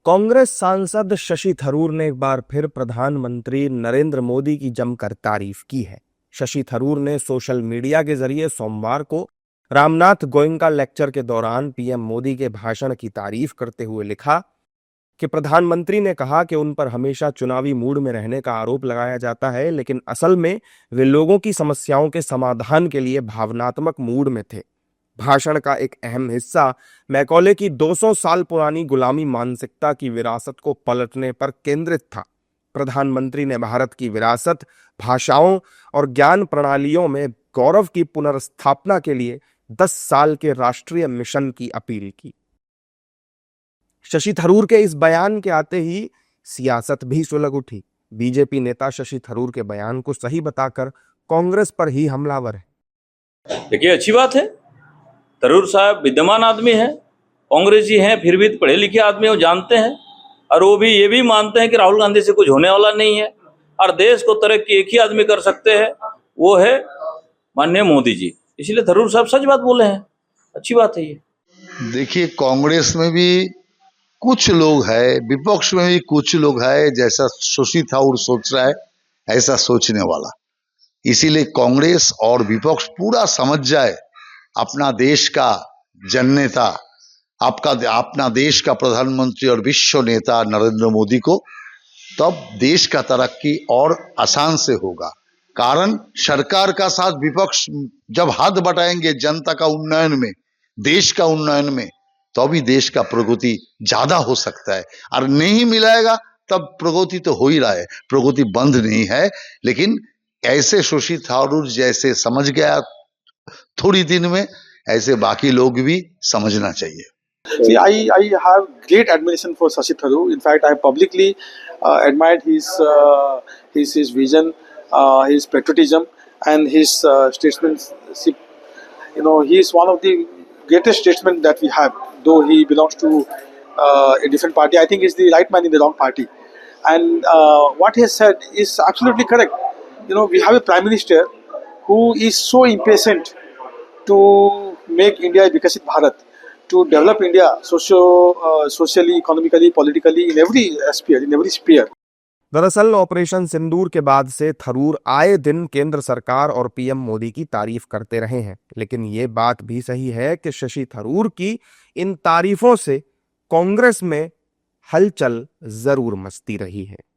कांग्रेस सांसद शशि थरूर ने एक बार फिर प्रधानमंत्री नरेंद्र मोदी की जमकर तारीफ की है। शशि थरूर ने सोशल मीडिया के जरिए सोमवार को रामनाथ गोयनका लेक्चर के दौरान पीएम मोदी के भाषण की तारीफ करते हुए लिखा कि प्रधानमंत्री ने कहा कि उन पर हमेशा चुनावी मूड में रहने का आरोप लगाया जाता है, लेकिन असल में वे लोगों की समस्याओं के समाधान के लिए भावनात्मक मूड में थे। भाषण का एक अहम हिस्सा मैकॉले की 200 साल पुरानी गुलामी मानसिकता की विरासत को पलटने पर केंद्रित था। प्रधानमंत्री ने भारत की विरासत, भाषाओं और ज्ञान प्रणालियों में गौरव की पुनर्स्थापना के लिए 10 साल के राष्ट्रीय मिशन की अपील की। शशि थरूर के इस बयान के आते ही सियासत भी सुलग उठी। बीजेपी नेता शशि थरूर के बयान को सही बताकर कांग्रेस पर ही हमलावर है। देखिए, अच्छी बात है। थरूर साहब विद्यमान आदमी हैं, कांग्रेसी हैं, फिर भी पढ़े लिखे आदमी, वो जानते हैं और वो भी ये भी मानते हैं कि राहुल गांधी से कुछ होने वाला नहीं है और देश को तरक्की एक ही आदमी कर सकते हैं, वो है माननीय मोदी जी। इसलिए थरूर साहब सच बात बोले हैं, अच्छी बात है ये। देखिए, कांग्रेस में भी कुछ लोग है, विपक्ष में भी कुछ लोग है, जैसा शशि थरूर सोच रहा है ऐसा सोचने वाला। इसीलिए कांग्रेस और विपक्ष पूरा समझ जाए अपना देश का जननेता, अपना देश का प्रधानमंत्री और विश्व नेता नरेंद्र मोदी को, तब देश का तरक्की और आसान से होगा। कारण सरकार का साथ विपक्ष जब हाथ बटाएंगे जनता का उन्नयन में, देश का उन्नयन में, तो भी देश का प्रगति ज्यादा हो सकता है। और नहीं मिलाएगा तब प्रगति तो हो ही रहा है, प्रगति बंद नहीं है। लेकिन ऐसे शशि थरूर जैसे समझ गया थोड़ी दिन में, ऐसे बाकी लोग भी समझना चाहिए। See, I have great admiration for Shashi Tharoor. In fact, I publicly admired his vision, his patriotism, and his statesmanship. You know, he is one of the greatest statesmen that we have. Though he belongs to a different party, I think he's the right man in the wrong party. And what he has said is absolutely correct. You know, we have a prime minister who is so impatient to make India a Vikasit Bharat, to develop India socially, economically, politically, in every sphere. दरअसल operation सिंदूर के बाद से थरूर आए दिन केंद्र सरकार और PM Modi की तारीफ करते रहे हैं, लेकिन ये बात भी सही है कि शशि थरूर की इन तारीफों से कांग्रेस में हलचल जरूर मचती रही है।